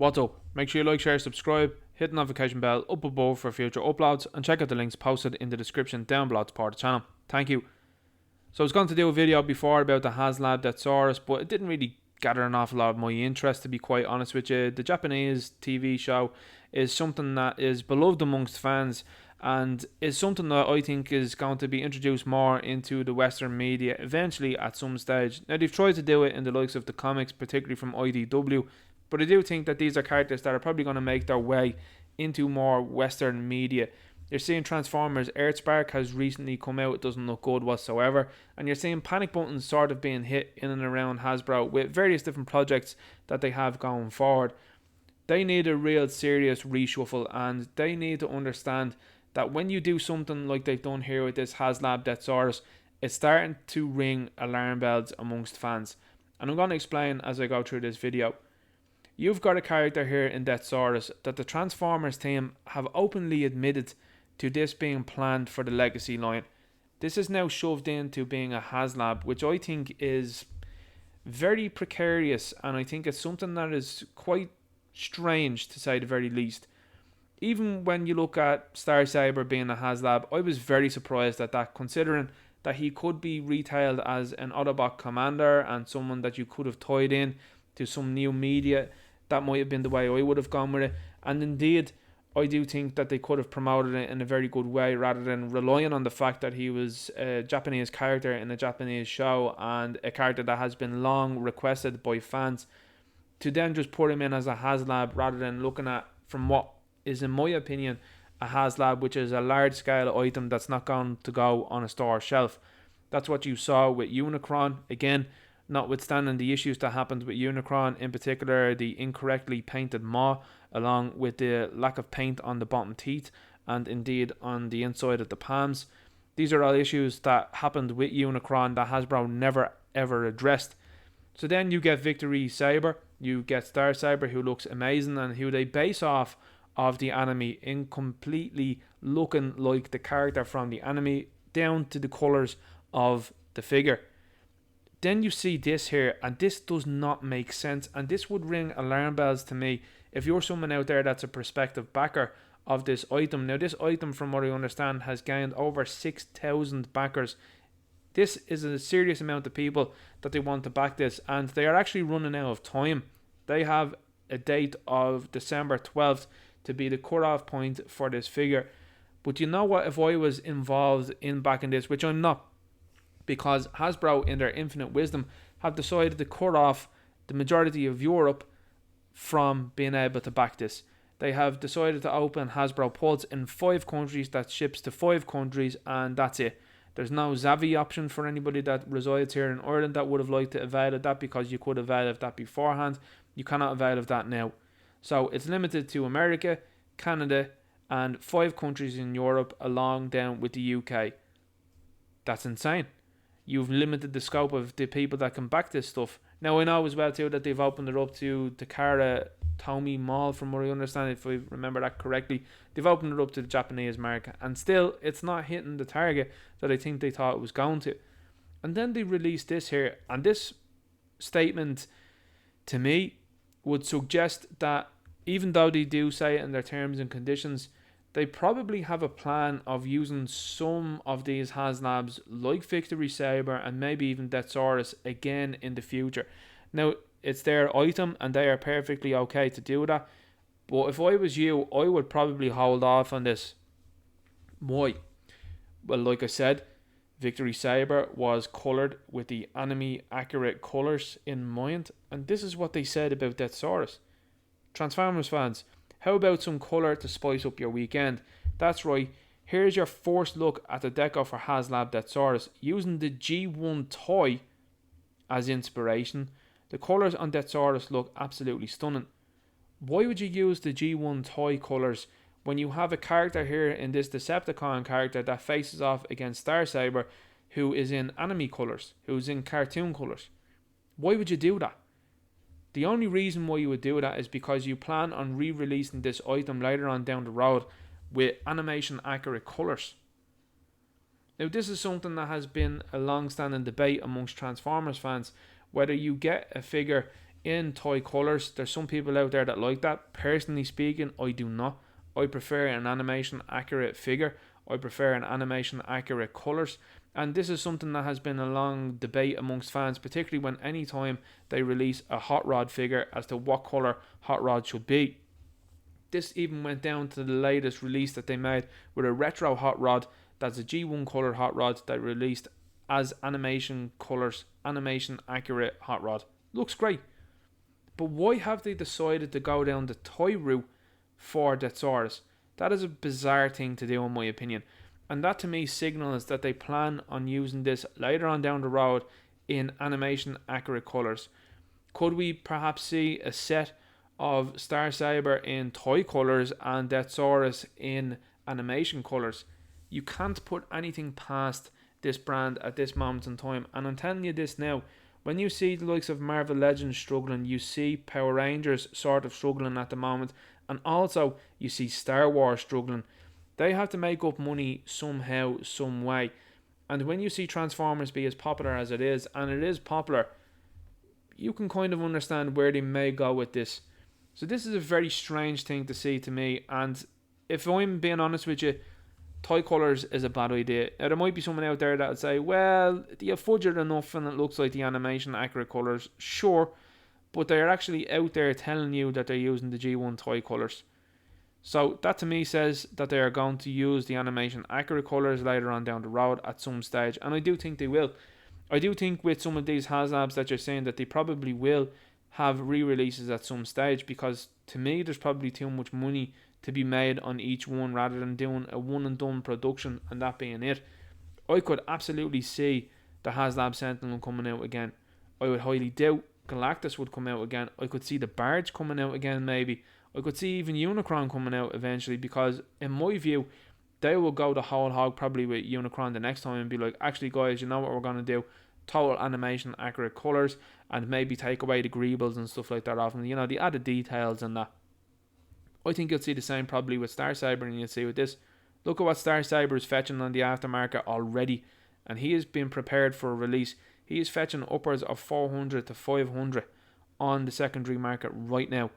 What's up? Make sure you like, share, subscribe, hit the notification bell up above for future uploads, and check out the links posted in the description down below to support the channel. Thank you. So I was going to do a video before about the Haslab Deathsaurus, but it didn't really gather an awful lot of my interest, to be quite honest with you. The Japanese TV show is something that is beloved amongst fans and is something that I think is going to be introduced more into the Western media eventually at some stage. Now, they've tried to do it in the likes of the comics, particularly from IDW, but I do think that these are characters that are probably going to make their way into more Western media. You're seeing Transformers Earthspark has recently come out. It doesn't look good whatsoever. And you're seeing panic buttons sort of being hit in and around Hasbro with various different projects that they have going forward. They need a real serious reshuffle, and they need to understand that when you do something like they've done here with this Haslab Deathsaurus, it's starting to ring alarm bells amongst fans. And I'm going to explain as I go through this video. You've got a character here in Deathsaurus that the Transformers team have openly admitted to this being planned for the Legacy line. This is now shoved into being a Haslab, which I think is very precarious, and I think it's something that is quite strange to say the very least. Even when you look at Star Saber being a Haslab, I was very surprised at that, considering that he could be retailed as an Autobot commander and someone that you could have tied in to some new media. That might have been the way I would have gone with it. And indeed, I do think that they could have promoted it in a very good way rather than relying on the fact that he was a Japanese character in a Japanese show and a character that has been long requested by fans, to then just put him in as a Haslab rather than looking at, from what is in my opinion, a Haslab, which is a large scale item that's not going to go on a store shelf. That's what you saw with Unicron. Again, notwithstanding the issues that happened with Unicron, in particular the incorrectly painted maw, along with the lack of paint on the bottom teeth and indeed on the inside of the palms. These are all issues that happened with Unicron that Hasbro never ever addressed. So then you get Victory Saber, you get Star Saber, who looks amazing and who they base off of the anime in completely looking like the character from the anime down to the colours of the figure. Then you see this here, and this does not make sense, and this would ring alarm bells to me if you're someone out there that's a prospective backer of this item. Now, this item, from what I understand, has gained over 6,000 backers. This is a serious amount of people that they want to back this, and they are actually running out of time. They have a date of December 12th to be the cut-off point for this figure. But you know what, if I was involved in backing this, which I'm not, because Hasbro, in their infinite wisdom, have decided to cut off the majority of Europe from being able to back this. They have decided to open Hasbro Pulse in 5 countries that ships to 5 countries, and that's it. There's no Zavi option for anybody that resides here in Ireland that would have liked to avail of that, because you could avail of that beforehand. You cannot avail of that now. So it's limited to America, Canada, and 5 countries in Europe, along down with the UK. That's insane. You've limited the scope of the people that can back this stuff. Now, I know as well too that they've opened it up to Takara Tomy Mall, from what I understand, if I remember that correctly. They've opened it up to the Japanese market, and still it's not hitting the target that I think they thought it was going to. And then they released this here, and this statement to me would suggest that even though they do say it in their terms and conditions, they probably have a plan of using some of these Haslabs like Victory Saber and maybe even Deathsaurus again in the future. Now, it's their item and they are perfectly okay to do that. But if I was you, I would probably hold off on this. Why? Well, like I said, Victory Saber was coloured with the anime accurate colours in mind. And this is what they said about Deathsaurus. Transformers fans, how about some colour to spice up your weekend? That's right, here's your first look at the deco for Haslab Deathsaurus, using the G1 toy as inspiration. The colours on Deathsaurus look absolutely stunning. Why would you use the G1 toy colours when you have a character here in this Decepticon character that faces off against Star Saber, who is in anime colours, who's in cartoon colours? Why would you do that? The only reason why you would do that is because you plan on re-releasing this item later on down the road with animation accurate colours. Now, this is something that has been a long-standing debate amongst Transformers fans, whether you get a figure in toy colours. There's some people out there that like that. Personally speaking, I do not. I prefer an animation accurate figure. I prefer an animation accurate colours. And this is something that has been a long debate amongst fans, particularly when any time they release a Hot Rod figure as to what colour Hot Rod should be. This even went down to the latest release that they made with a retro Hot Rod that's a G1 colour Hot Rod that released as animation colours, animation accurate Hot Rod. Looks great. But why have they decided to go down the toy route for Deathsaurus? That is a bizarre thing to do in my opinion. And that to me signals that they plan on using this later on down the road in animation accurate colours. Could we perhaps see a set of Star Saber in toy colours and Deathsaurus in animation colours? You can't put anything past this brand at this moment in time. And I'm telling you this now, when you see the likes of Marvel Legends struggling, you see Power Rangers sort of struggling at the moment, and also you see Star Wars struggling. They have to make up money somehow, some way. And when you see Transformers be as popular as it is, and it is popular, you can kind of understand where they may go with this. So this is a very strange thing to see to me, and if I'm being honest with you, toy colours is a bad idea. Now there might be someone out there that would say, well, do you fudge it enough and it looks like the animation accurate colours? Sure, but they're actually out there telling you that they're using the G1 toy colours. So that to me says that they are going to use the animation accurate colours later on down the road at some stage, and I do think they will. I do think with some of these Haslabs that you're saying that they probably will have re-releases at some stage, because to me there's probably too much money to be made on each one rather than doing a one and done production and that being it. I could absolutely see the Haslab Sentinel coming out again. I would highly doubt Galactus would come out again. I could see the Barge coming out again maybe. I could see even Unicron coming out eventually, because in my view they will go the whole hog probably with Unicron the next time and be like, actually guys, you know what we're going to do? Total animation accurate colours, and maybe take away the greebles and stuff like that off them. You know, the added details and that. I think you'll see the same probably with Star Saber, and you'll see with this. Look at what Star Saber is fetching on the aftermarket already, and he has been prepared for a release. He is fetching upwards of 400 to 500 on the secondary market right now.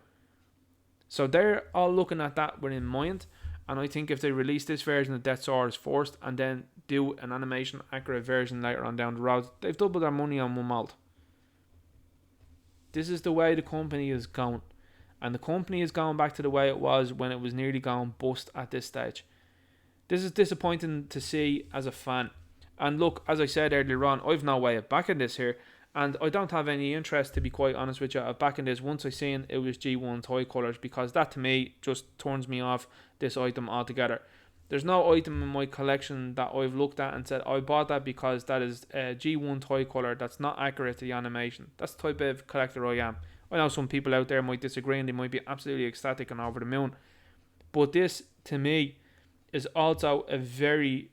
So they're all looking at that with in mind, and I think if they release this version of Deathsaurus first and then do an animation accurate version later on down the road, they've doubled their money on one malt. This is the way the company is going. And the company is going back to the way it was when it was nearly going bust at this stage. This is disappointing to see as a fan. And look, as I said earlier on, I've no way of backing this here. And I don't have any interest, to be quite honest with you, of backing this once I seen it was G1 toy colours, because that to me just turns me off this item altogether. There's no item in my collection that I've looked at and said, I bought that because that is a G1 toy colour that's not accurate to the animation. That's the type of collector I am. I know some people out there might disagree and they might be absolutely ecstatic and over the moon. But this, to me, is also a very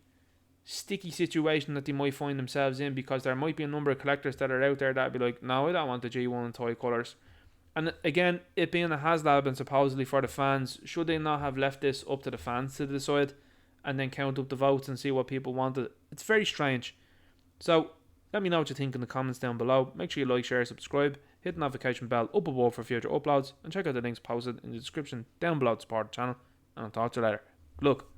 sticky situation that they might find themselves in, because there might be a number of collectors that are out there that would be like, no, I don't want the G1 toy colours. And again, it being a Haslab and supposedly for the fans, should they not have left this up to the fans to decide and then count up the votes and see what people wanted? It's very strange. So let me know what you think in the comments down below. Make sure you like, share, subscribe, hit the notification bell up above for future uploads, and check out the links posted in the description down below to support the channel. And I'll talk to you later. Good luck.